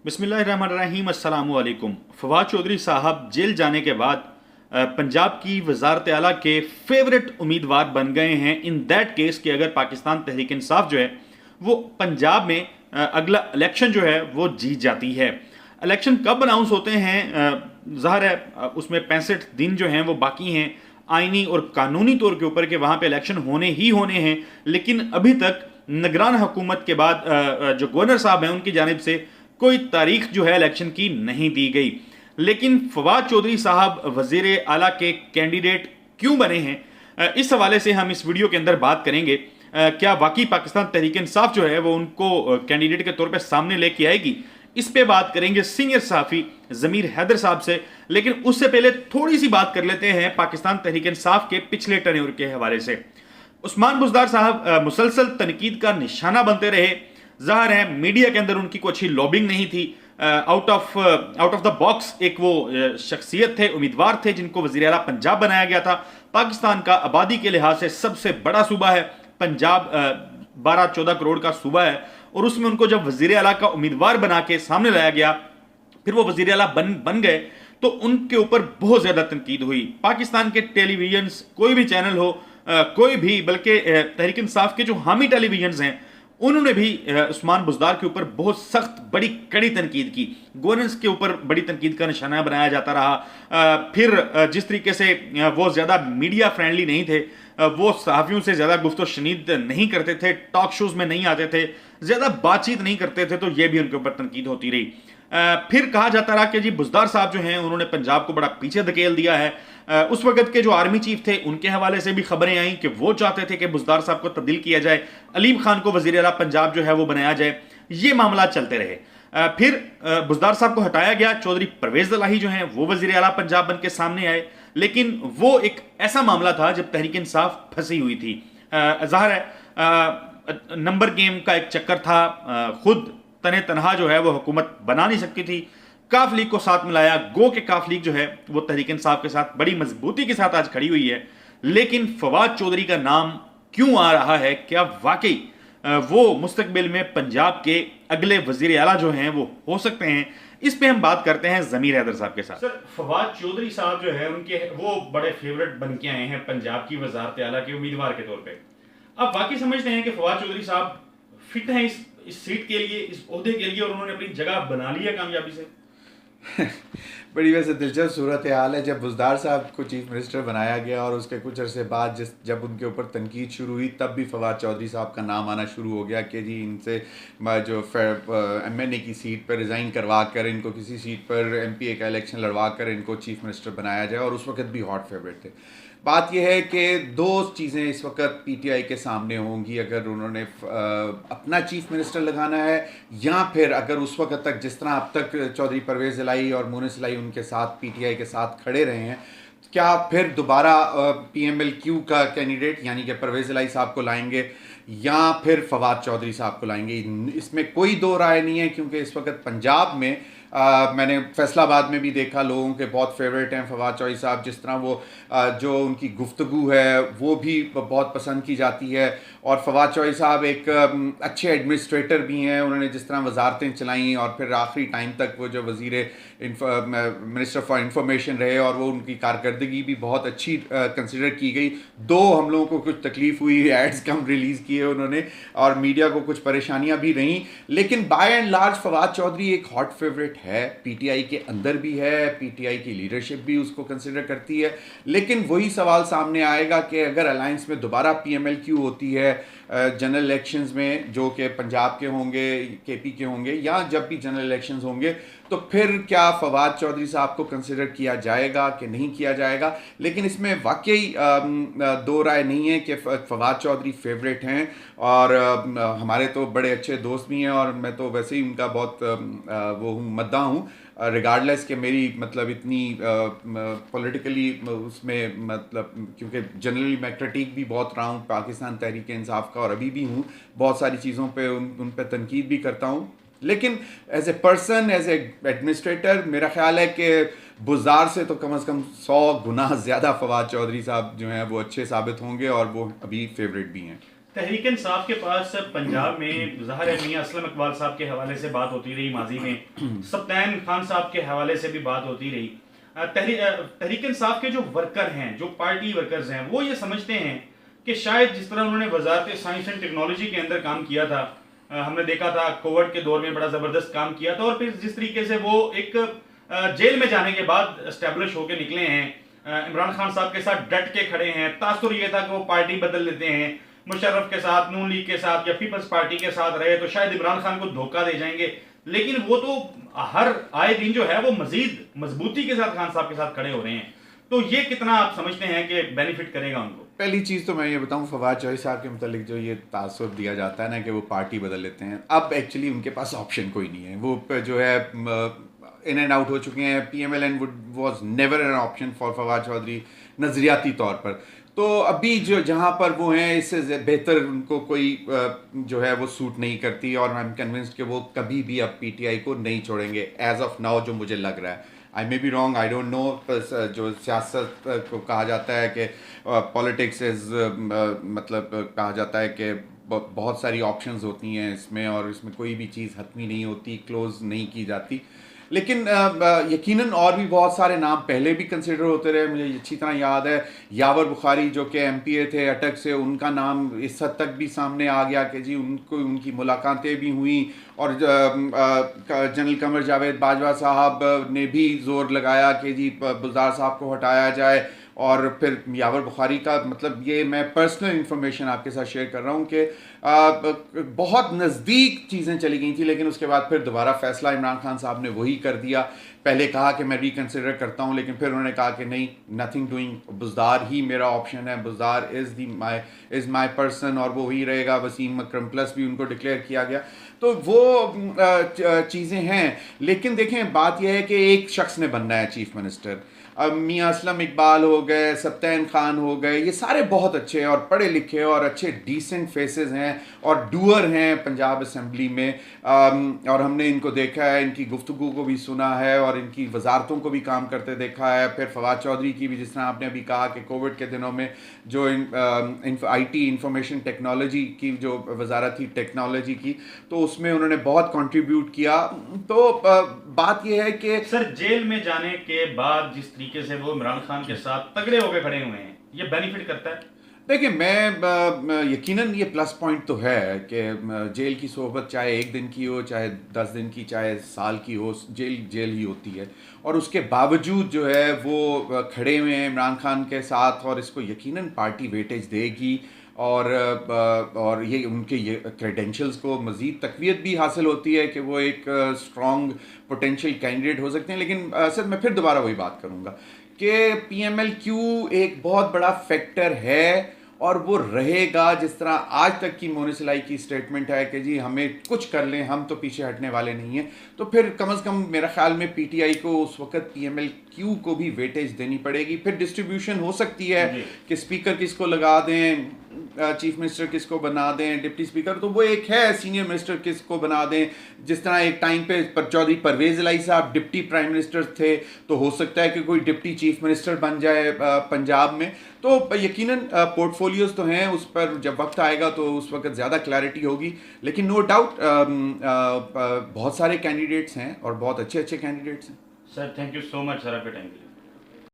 बिस्मिल्लाहिर्रहमानिर्रहीम अस्सलामु अलैकुम। फवाद चौधरी साहब जेल जाने के बाद पंजाब की वजारत आला के फेवरेट उम्मीदवार बन गए हैं इन दैट केस कि अगर पाकिस्तान तहरीक इंसाफ जो है वो पंजाब में अगला इलेक्शन जो है वो जीत जाती है। इलेक्शन कब अनाउंस होते हैं, ज़ाहिर है उसमें 65 दिन जो हैं वो बाकी हैं आइनी और कानूनी तौर के ऊपर कि वहाँ पे इलेक्शन होने ही होने हैं, लेकिन अभी तक निगरान हुकूमत के बाद जो गवर्नर साहब हैं उनकी जानिब से कोई तारीख जो है इलेक्शन की नहीं दी गई। लेकिन फवाद चौधरी साहब वजीर आला के कैंडिडेट क्यों बने हैं, इस हवाले से हम इस वीडियो के अंदर बात करेंगे। क्या वाकई पाकिस्तान तहरीक इंसाफ जो है वो उनको कैंडिडेट के तौर पे सामने लेके आएगी, इस पे बात करेंगे सीनियर सहाफ़ी ज़मीर हैदर साहब से। लेकिन उससे पहले थोड़ी सी बात कर लेते हैं पाकिस्तान तहरीक इंसाफ के पिछले टर्न्योर के हवाले से। उस्मान बुज़दार साहब मुसलसल तनकीद का निशाना बनते रहे। ज़ाहिर है मीडिया के अंदर उनकी कोई अच्छी लॉबिंग नहीं थी। आउट ऑफ द बॉक्स एक वो शख्सियत थे, उम्मीदवार थे जिनको वज़ीर आला पंजाब बनाया गया था। पाकिस्तान का आबादी के लिहाज से सबसे बड़ा सूबा है पंजाब, 12-14 करोड़ का सूबा है, और उसमें उनको जब वज़ीर आला का उम्मीदवार बना के सामने लाया गया, फिर वो वज़ीर आला बन गए, तो उनके ऊपर बहुत ज़्यादा तनकीद हुई। पाकिस्तान के टेलीविजन, कोई भी चैनल हो, कोई भी, बल्कि तहरीक इंसाफ के जो हामी टेलीविजन हैं उन्होंने भी उस्मान बुज़दार के ऊपर बहुत सख्त बड़ी कड़ी तनकीद की। गवर्नेंस के ऊपर बड़ी तनकीद का निशाना बनाया जाता रहा। फिर जिस तरीके से वो ज़्यादा मीडिया फ्रेंडली नहीं थे, वो सहाफ़ियों से ज़्यादा गुफ्तो शनीद नहीं करते थे, टॉक शोज़ में नहीं आते थे, ज़्यादा बातचीत नहीं करते थे, तो ये भी उनके ऊपर तनकीद होती रही। फिर कहा जाता रहा कि जी बुज़दार साहब जो हैं उन्होंने पंजाब को बड़ा पीछे धकेल दिया है। उस वक्त के जो आर्मी चीफ थे उनके हवाले से भी खबरें आई कि वो चाहते थे कि बुज़दार साहब को तब्दील किया जाए, अलीम खान को वज़ीर आला पंजाब जो है वो बनाया जाए। ये मामला चलते रहे। फिर बुज़दार साहब को हटाया गया, चौधरी परवेज़ इलाही जो हैं वो वज़ीर आला पंजाब बन के सामने आए। लेकिन वो एक ऐसा मामला था जब तहरीक इंसाफ फंसी हुई थी। ज़ाहिर है नंबर गेम का एक चक्कर था, खुद तने तनहा जो है वो हुकूमत बना नहीं सकती थी। काफ लीग को साथ मिलाया, गो के काफ लीग जो है वो तहरीक इंसाफ के साथ बड़ी मजबूती के साथ आज खड़ी हुई है। लेकिन फवाद चौधरी का नाम क्यों आ रहा है? क्या वाकई वो मुस्तकबिल में पंजाब के अगले वजीर आला जो हैं वो हो सकते हैं? इस पे हम बात करते हैं ज़मीर हैदर साहब के साथ। सर, फवाद चौधरी साहब जो है उनके वो बड़े फेवरेट बन के आए हैं पंजाब की वजारत आला के उम्मीदवार के तौर पर। आप वाकई समझते हैं कि फवाद चौधरी साहब फिट हैं इस सीट के लिए, इस ओहदे के लिए, और उन्होंने अपनी जगह बना ली है कामयाबी से? बड़ी वैसे दिलचस्प सूरत हाल है। जब बुज़दार साहब को चीफ मिनिस्टर बनाया गया और उसके कुछ अरसे बाद जब उनके ऊपर तनकीद शुरू हुई, तब भी फवाद चौधरी साहब का नाम आना शुरू हो गया कि जी इनसे जो MNA की सीट पर रिज़ाइन करवा कर इनको किसी सीट पर MPA का इलेक्शन लड़वा कर इनको चीफ मिनिस्टर बनाया जाए, और उस वक्त भी हॉट फेवरेट थे। बात यह है कि दो चीज़ें इस वक्त PTI के सामने होंगी, अगर उन्होंने अपना चीफ मिनिस्टर लगाना है, या फिर अगर उस वक्त तक जिस तरह अब तक चौधरी परवेज़ इलाही और मोनिस इलाही उनके साथ PTI के साथ खड़े रहे हैं, क्या फिर दोबारा PMLQ का कैंडिडेट यानी कि परवेज़ इलाही साहब को लाएंगे या फिर फवाद चौधरी साहब को लाएंगे? इसमें कोई दो राय नहीं है, क्योंकि इस वक्त पंजाब में मैंने फैसलाबाद में भी देखा लोगों के बहुत फेवरेट हैं फवाद चौधरी साहब। जिस तरह वो जो उनकी गुफ्तगू है वो भी बहुत पसंद की जाती है, और फवाद चौधरी साहब एक अच्छे एडमिनिस्ट्रेटर भी हैं। उन्होंने जिस तरह वजारतें चलाईं और फिर आखिरी टाइम तक वो जो मिनिस्टर फॉर इंफॉर्मेशन रहे, और वो उनकी कारकर्दगी भी बहुत अच्छी कंसिडर की गई। दो हम लोगों को कुछ तकलीफ हुई, एड्स कम रिलीज़ किए उन्होंने, और मीडिया को कुछ परेशानियां भी रहीं, लेकिन by and large Fawad Chaudhry एक हॉट फेवरेट है। PTI के अंदर भी है, PTI की लीडरशिप भी उसको कंसिडर करती है। लेकिन वही सवाल सामने आएगा कि अगर अलायंस में दोबारा PMLQ होती है जनरल इलेक्शंस में, जो कि पंजाब के होंगे, KP के होंगे, या जब भी जनरल इलेक्शंस होंगे, तो फिर क्या फवाद चौधरी साहब को कंसिडर किया जाएगा कि नहीं किया जाएगा? लेकिन इसमें वाकई दो राय नहीं है कि फवाद चौधरी फेवरेट हैं, और हमारे तो बड़े अच्छे दोस्त भी हैं, और मैं तो वैसे ही उनका बहुत वो हूँ, मद्दा हूँ, रिगार्डलेस कि मेरी मतलब इतनी पॉलिटिकली उसमें मतलब, क्योंकि जनरली मैं क्रिटिक भी बहुत रहा हूँ पाकिस्तान तहरीक इंसाफ का, और अभी भी हूँ, बहुत सारी चीज़ों पे उन पे तनकीद भी करता हूँ। लेकिन as a person, as a administrator, मेरा ख्याल है कि बुज़दार से तो कम से कम 100 गुना ज़्यादा फवाद चौधरी साहब जो हैं वो अच्छे साबित होंगे, और वो अभी फेवरेट भी हैं। तहरीक इंसाफ के पास पंजाब में ज़ाहिर है मियां असलम इकबाल साहब के हवाले से बात होती रही, माजी में सब्तैन खान साहब के हवाले से भी बात होती रही। तहरीक इंसाफ के जो वर्कर हैं, जो पार्टी वर्कर्स हैं, वो ये समझते हैं कि शायद जिस तरह उन्होंने वजारत साइंस एंड टेक्नोलॉजी के अंदर काम किया था, हमने देखा था कोविड के दौर में बड़ा ज़बरदस्त काम किया था, और फिर जिस तरीके से वो एक जेल में जाने के बाद एस्टेब्लिश होकर निकले हैं, इमरान खान साहब के साथ डट के खड़े हैं। तासुर ये था कि वो पार्टी बदल लेते हैं, मुशर्रफ के साथ, नून लीग के साथ या पीपल्स पार्टी के साथ रहे तो शायद इमरान खान को धोखा दे जाएंगे, लेकिन वो तो हर आए दिन जो है वो मजीद मजबूती के साथ खान साहब के साथ खड़े हो रहे हैं। तो ये कितना आप समझते हैं कि बेनिफिट करेगा उनको? पहली चीज़ तो मैं ये बताऊं, फवाद चौधरी साहब के मतलब जो ये तासुर दिया जाता है ना कि वो पार्टी बदल लेते हैं, अब एक्चुअली उनके पास ऑप्शन कोई नहीं है। वो जो है इन एंड आउट हो चुके हैं। PMLN was never an option for Fawad Chaudhry नज़रियाती तौर पर। तो अभी जो जहाँ पर वो हैं, इससे बेहतर उनको कोई जो है वो सूट नहीं करती, और आई एम कन्विंस्ड कि वो कभी भी अब PTI को नहीं छोड़ेंगे एज ऑफ नाउ, जो मुझे लग रहा है। I may be wrong, I don't know. जो सियासत को कहा जाता है कि पॉलिटिक्स इज मतलब कहा जाता है कि बहुत सारी ऑप्शंस होती हैं इसमें, और इसमें कोई भी चीज़ हतमी नहीं होती, क्लोज नहीं की जाती। लेकिन यकीनन और भी बहुत सारे नाम पहले भी कंसिडर होते रहे। मुझे अच्छी तरह याद है यावर बुखारी जो कि MPA थे अटक से, उनका नाम इस हद तक भी सामने आ गया कि जी उनको उनकी मुलाकातें भी हुई, और जनरल कमर जावेद बाजवा साहब ने भी जोर लगाया कि जी बुज़दार साहब को हटाया जाए। और फिर यावर बुखारी का मतलब, ये मैं पर्सनल इन्फॉर्मेशन आपके साथ शेयर कर रहा हूँ कि बहुत नज़दीक चीज़ें चली गई थी, लेकिन उसके बाद फिर दोबारा फैसला इमरान खान साहब ने वही कर दिया। पहले कहा कि मैं रिकन्सिडर करता हूँ, लेकिन फिर उन्होंने कहा कि नहीं, नथिंग डूइंग, बुज़दार ही मेरा ऑप्शन है, बुज़दार इज़ माई पर्सन, और वो ही रहेगा। वसीम अकरम प्लस भी उनको डिक्लेयर किया गया। तो वो चीज़ें हैं। लेकिन देखें, बात यह है कि एक शख्स ने बनना है चीफ मिनिस्टर। अब मियां असलम इकबाल हो गए, सब्तैन खान हो गए, ये सारे बहुत अच्छे और पढ़े लिखे और अच्छे डिसेंट फेसेस हैं और डूअर हैं पंजाब असम्बली में। और हमने इनको देखा है, इनकी गुफ्तगू को भी सुना है और इनकी वजारतों को भी काम करते देखा है। फिर फवाद चौधरी की भी, जिस तरह आपने अभी कहा कि कोविड के दिनों में जो IT इंफॉर्मेशन टेक्नोलॉजी की जो वजारत थी टेक्नोलॉजी की, तो उसमें उन्होंने बहुत कंट्रीब्यूट किया। तो बात यह है कि सर, जेल में जाने के बाद जिस तरीके से वो इमरान खान के साथ तगड़े होकर खड़े हुए हैं, ये बेनिफिट करता है? देखिए, मैं यकीनन ये प्लस पॉइंट तो है कि जेल की सोहबत चाहे 1 दिन की हो, चाहे 10 दिन की, चाहे साल की हो, जेल ही होती है। और उसके बावजूद जो है वो खड़े हुए हैं इमरान खान के साथ, और इसको यकीनन पार्टी वेटेज देगी, और ये उनके ये क्रेडेंशियल्स को मज़ीद तक़वियत भी हासिल होती है कि वो एक स्ट्रॉन्ग पोटेंशियल कैंडिडेट हो सकते हैं। लेकिन सर, मैं फिर दोबारा वही बात करूँगा कि PMLQ एक बहुत बड़ा फैक्टर है, और वो रहेगा। जिस तरह आज तक की मोनिसलाई की स्टेटमेंट है कि जी हमें कुछ कर लें, हम तो पीछे हटने वाले नहीं हैं, तो फिर कम से कम मेरा ख्याल में PTI को उस वक्त PMLQ को भी वेटेज देनी पड़ेगी। फिर डिस्ट्रीब्यूशन हो सकती है कि स्पीकर किसको लगा दें, चीफ मिनिस्टर किसको बना दें, डिप्टी स्पीकर तो वो एक है, सीनियर मिनिस्टर किसको बना दें। जिस तरह एक टाइम पे चौधरी परवेज इलाही साहब डिप्टी प्राइम मिनिस्टर थे, तो हो सकता है कि कोई डिप्टी चीफ मिनिस्टर बन जाए पंजाब में। तो यकीनन पोर्टफोलियोज तो हैं, उस पर जब वक्त आएगा तो उस वक्त ज़्यादा क्लैरिटी होगी। लेकिन नो डाउट बहुत सारे कैंडिडेट्स हैं और बहुत अच्छे अच्छे कैंडिडेट्स हैं। Sir, thank you so much sir, आपके टाइम के लिए।